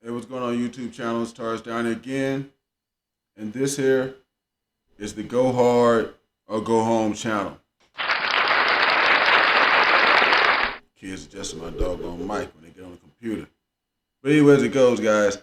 Hey, what's going on YouTube channel? It's Tars down again. And this here is the Go Hard or Go Home channel. Kids adjusting my doggone mic when they get on the computer. But anyways, it goes, guys.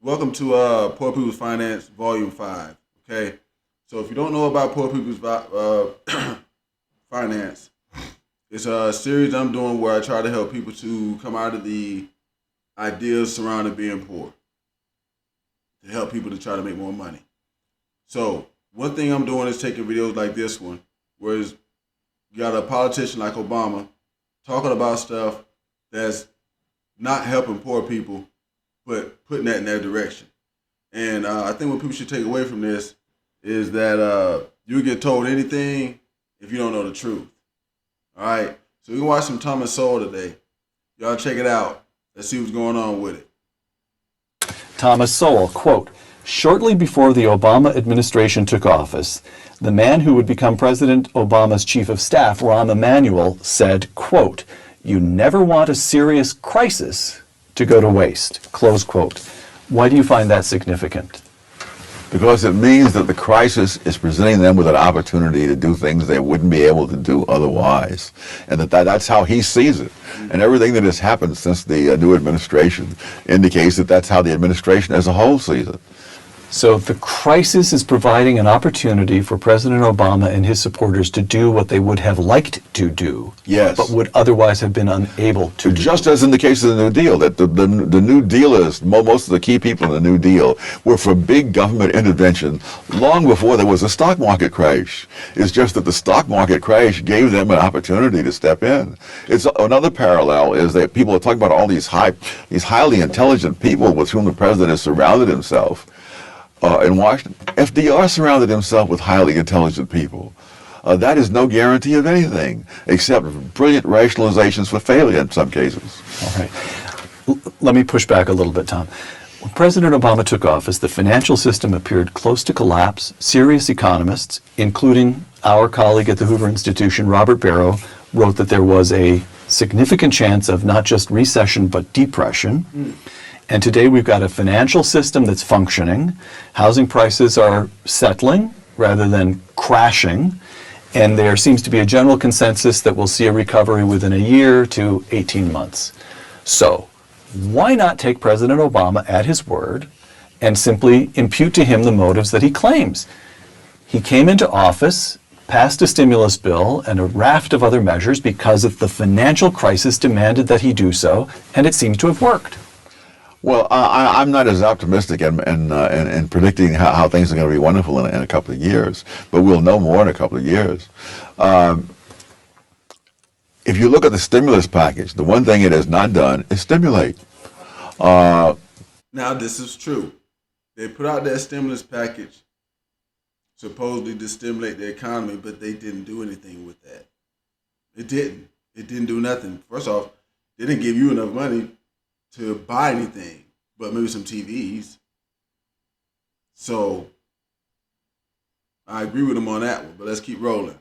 Welcome to Poor People's Finance Volume 5. Okay? So if you don't know about Poor People's Finance, it's a series I'm doing where I try to help people to come out of the ideas surrounding being poor, to help people to try to make more money. So one thing I'm doing is taking videos like this one, where you got a politician like Obama talking about stuff that's not helping poor people, but putting that in their direction. And I think what people should take away from this is that you get told anything if you don't know the truth. All right, so we can watch some Sowell today. Y'all check it out. Let's see what's going on with it. Thomas Sowell, quote, "Shortly before the Obama administration took office, the man who would become President Obama's chief of staff, Rahm Emanuel, said, quote, 'You never want a serious crisis to go to waste,' close quote. Why do you find that significant? Because it means that the crisis is presenting them with an opportunity to do things they wouldn't be able to do otherwise. And that's how he sees it. And everything that has happened since the new administration indicates that that's how the administration as a whole sees it. So the crisis is providing an opportunity for President Obama and his supporters to do what they would have liked to do, yes, but would otherwise have been unable to do. Just as in the case of the New Deal, that the New Dealers, most of the key people in the New Deal, were for big government intervention long before there was a stock market crash. It's just that the stock market crash gave them an opportunity to step in. It's another parallel is that people are talking about all these highly intelligent people with whom the president has surrounded himself. In Washington, FDR surrounded himself with highly intelligent people. That is no guarantee of anything, except brilliant rationalizations for failure in some cases. All right. Let me push back a little bit, Tom. When President Obama took office, the financial system appeared close to collapse. Serious economists, including our colleague at the Hoover Institution, Robert Barrow, wrote that there was a significant chance of not just recession, but depression. And today we've got a financial system that's functioning. Housing prices are settling rather than crashing. And there seems to be a general consensus that we'll see a recovery within a year to 18 months. So why not take President Obama at his word and simply impute to him the motives that he claims? He came into office, passed a stimulus bill and a raft of other measures because of the financial crisis demanded that he do so, and it seems to have worked. Well, I'm not as optimistic in predicting how things are going to be wonderful in a couple of years, but we'll know more in a couple of years. If you look at the stimulus package, the one thing it has not done is stimulate. Now, this is true. They put out that stimulus package supposedly to stimulate the economy, but they didn't do anything with that. It didn't. It didn't do nothing. First off, they didn't give you enough money to buy anything, but maybe some TVs. So I agree with them on that one, but let's keep rolling.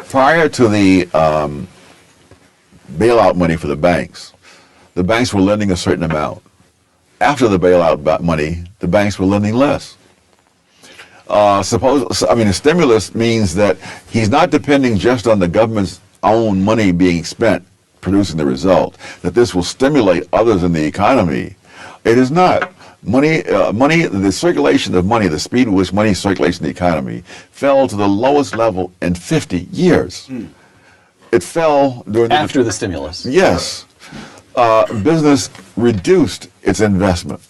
Prior to the bailout money for the banks were lending a certain amount. After the bailout money, the banks were lending less. A stimulus means that he's not depending just on the government's own money being spent producing the result, that this will stimulate others in the economy. It is not. The circulation of money, the speed at which money circulates in the economy, fell to the lowest level in 50 years. It fell during after the stimulus. Yes. Business reduced its investment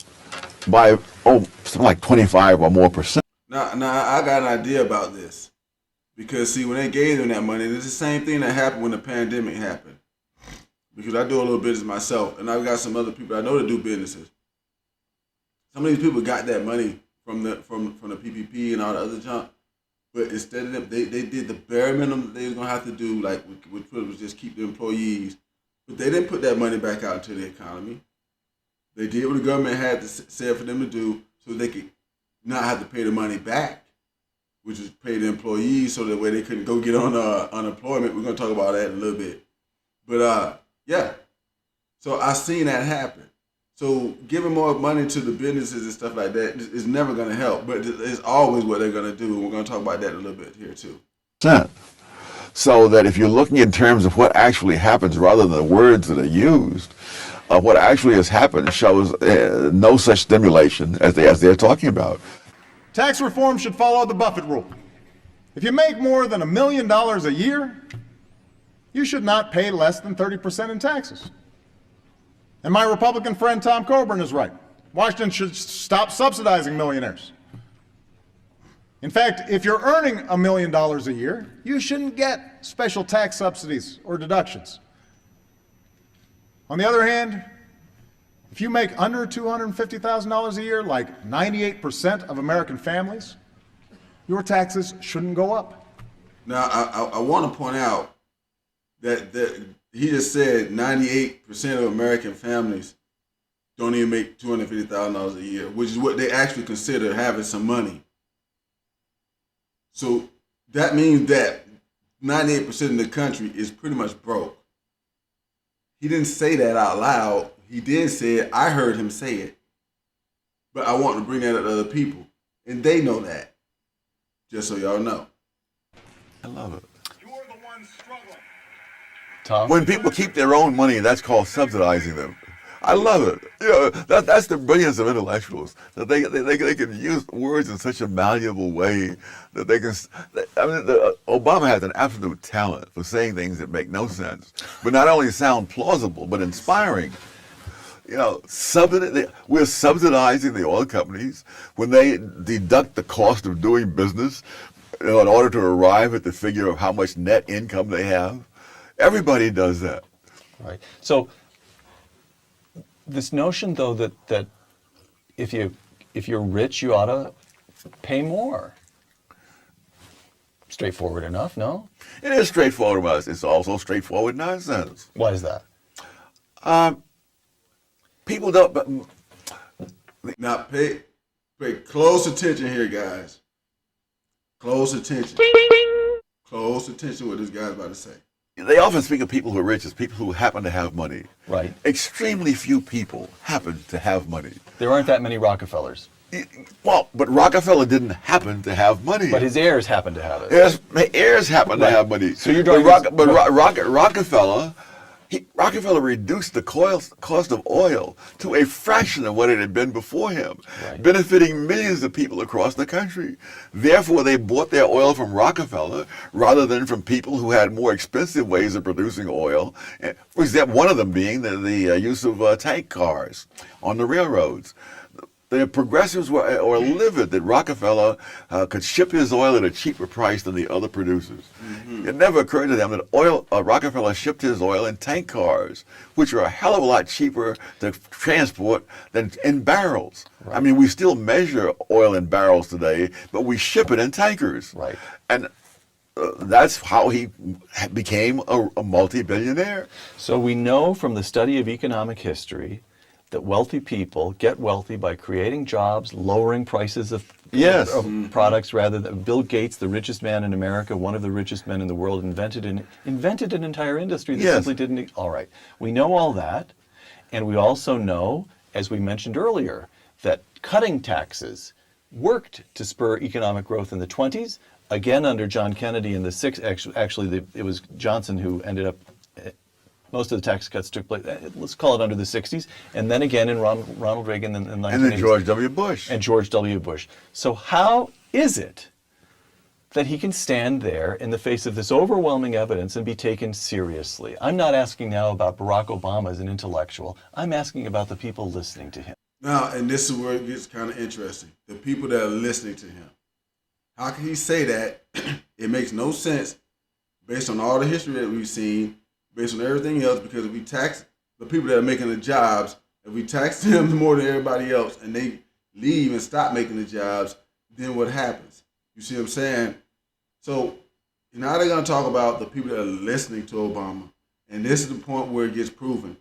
by something like 25 or more percent. Now I got an idea about this, because see, when they gave them that money, it's the same thing that happened when the pandemic happened. Because I do a little business myself, and I've got some other people I know that do businesses. Some of these people got that money from the PPP and all the other junk, but instead of them, they did the bare minimum that they was gonna have to do, like which was just keep the employees, but they didn't put that money back out into the economy. They did what the government had to say for them to do, so they could not have to pay the money back, which is pay the employees, so that way they couldn't go get on unemployment. We're gonna talk about that in a little bit, but yeah. So I seen that happen. So giving more money to the businesses and stuff like that is never going to help, but it's always what they're going to do. We're going to talk about that a little bit here too. So that if you're looking in terms of what actually happens rather than the words that are used, what actually has happened shows no such stimulation as they're talking about. Tax reform should follow the Buffett rule. If you make more than $1 million a year, you should not pay less than 30% in taxes. And my Republican friend Tom Coburn is right. Washington should stop subsidizing millionaires. In fact, if you're earning $1 million a year, you shouldn't get special tax subsidies or deductions. On the other hand, if you make under $250,000 a year, like 98% of American families, your taxes shouldn't go up. Now, I want to point out that he just said 98% of American families don't even make $250,000 a year, which is what they actually consider having some money. So that means that 98% of the country is pretty much broke. He didn't say that out loud. He did say it. I heard him say it. But I want to bring that up to other people. And they know that. Just so y'all know. I love it. You're the one struggling. Tom? When people keep their own money, that's called subsidizing them. I love it. You know, that's the brilliance of intellectuals, that they can use words in such a malleable way that they can. I mean, Obama has an absolute talent for saying things that make no sense, but not only sound plausible but inspiring. You know, we're subsidizing the oil companies when they deduct the cost of doing business, you know, in order to arrive at the figure of how much net income they have. Everybody does that. Right. So this notion, though, that if you're rich, you ought to pay more. Straightforward enough, no? It is straightforward, but it's also straightforward nonsense. Why is that? People don't. Now pay close attention here, guys. Close attention. Close attention to what this guy's about to say. They often speak of people who are rich as people who happen to have money. Right. Extremely few people happen to have money. There aren't that many Rockefellers. Well, but Rockefeller didn't happen to have money. But his heirs happen to have it. Yes, heirs happen to have money. So you're drawing Rockefeller reduced the cost of oil to a fraction of what it had been before him, Right. benefiting millions of people across the country. Therefore, they bought their oil from Rockefeller rather than from people who had more expensive ways of producing oil. For example, one of them being the use of tank cars on the railroads. The progressives were livid that Rockefeller could ship his oil at a cheaper price than the other producers. Mm-hmm. It never occurred to them that Rockefeller shipped his oil in tank cars, which are a hell of a lot cheaper to transport than in barrels. Right. I mean, we still measure oil in barrels today, but we ship it in tankers. Right. And that's how he became a multi-billionaire. So we know from the study of economic history that wealthy people get wealthy by creating jobs, lowering prices of products. Rather than Bill Gates, the richest man in America, one of the richest men in the world, invented an entire industry that simply didn't. All right, we know all that, and we also know, as we mentioned earlier, that cutting taxes worked to spur economic growth in the 20s. Again, under John Kennedy in the 60s. Actually, it was Johnson who ended up. Most of the tax cuts took place, let's call it under the 60s, and then again in Ronald Reagan in the 1980s. And then George W. Bush. And George W. Bush. So how is it that he can stand there in the face of this overwhelming evidence and be taken seriously? I'm not asking now about Barack Obama as an intellectual. I'm asking about the people listening to him. Now, and this is where it gets kind of interesting. The people that are listening to him. How can he say that? It makes no sense based on all the history that we've seen, based on everything else, because if we tax the people that are making the jobs, if we tax them more than everybody else and they leave and stop making the jobs, then what happens? You see what I'm saying? So now they're going to talk about the people that are listening to Obama. And this is the point where it gets proven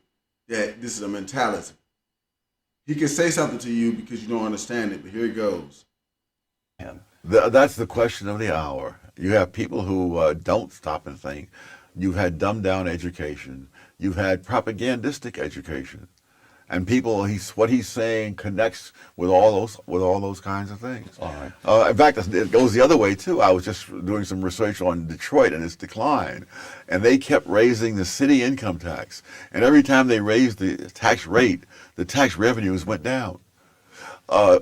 that this is a mentality. He can say something to you because you don't understand it, but here it goes. That's the question of the hour. You have people who don't stop and think. You've had dumbed down education. You've had propagandistic education. And people, what he's saying connects with all those kinds of things. All right. In fact, it goes the other way too. I was just doing some research on Detroit and its decline, and they kept raising the city income tax. And every time they raised the tax rate, the tax revenues went down.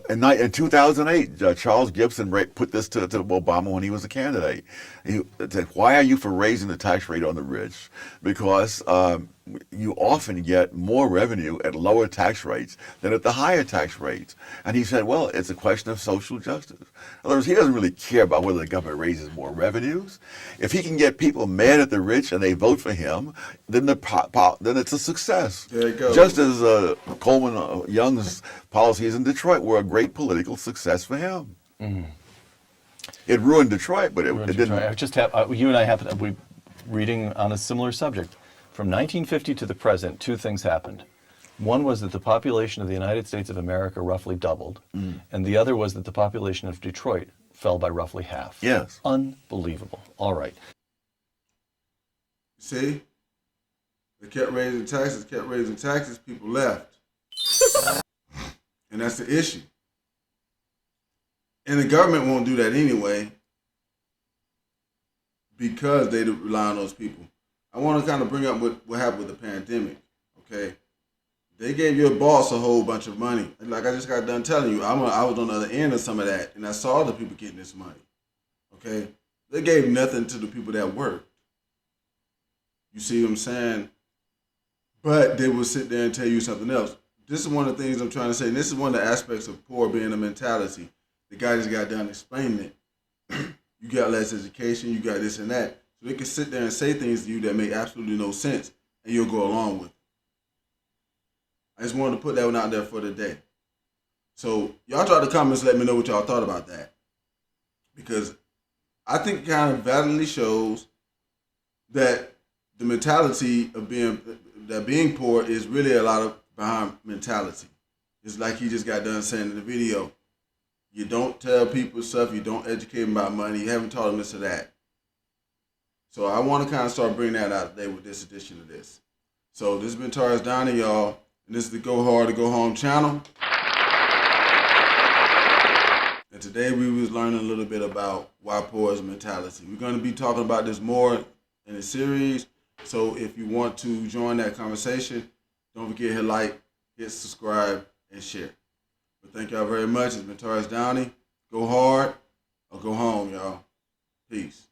In 2008, Charles Gibson put this to Obama when he was a candidate. He said, "Why are you for raising the tax rate on the rich? Because you often get more revenue at lower tax rates than at the higher tax rates." And he said, "Well, it's a question of social justice." In other words, he doesn't really care about whether the government raises more revenues. If he can get people mad at the rich and they vote for him, then then it's a success. There you go. Just as Coleman Young's policies in Detroit were a great political success for him. It ruined Detroit, but it didn't. I just have you and I happen to be reading on a similar subject. From 1950 to the present, two things happened. One was that the population of the United States of America roughly doubled, and the other was that the population of Detroit fell by roughly half. Yes. Unbelievable. All right. See? They kept raising taxes, people left. And that's the issue. And the government won't do that anyway because they rely on those people. I want to kind of bring up what happened with the pandemic, okay? They gave your boss a whole bunch of money. Like I just got done telling you, I was on the other end of some of that, and I saw the people getting this money, okay? They gave nothing to the people that worked. You see what I'm saying? But they will sit there and tell you something else. This is one of the things I'm trying to say, and this is one of the aspects of poor being a mentality. The guy just got done explaining it. You got less education, you got this and that. So they can sit there and say things to you that make absolutely no sense, and you'll go along with it. I just wanted to put that one out there for today. So y'all try to comments, let me know what y'all thought about that. Because I think it kind of validly shows that the mentality of being poor is really a lot of behind mentality. It's like he just got done saying in the video, you don't tell people stuff, you don't educate them about money, you haven't taught them this or that. So I want to kind of start bringing that out today with this edition of this. So this has been Taurus Donnie, y'all, and this is the Go Hard to Go Home channel. And today we was learning a little bit about why poor is a mentality. We're going to be talking about this more in the series. So if you want to join that conversation, don't forget to hit like, hit subscribe, and share. But thank y'all very much. It's been Taurus Downey. Go hard or go home, y'all. Peace.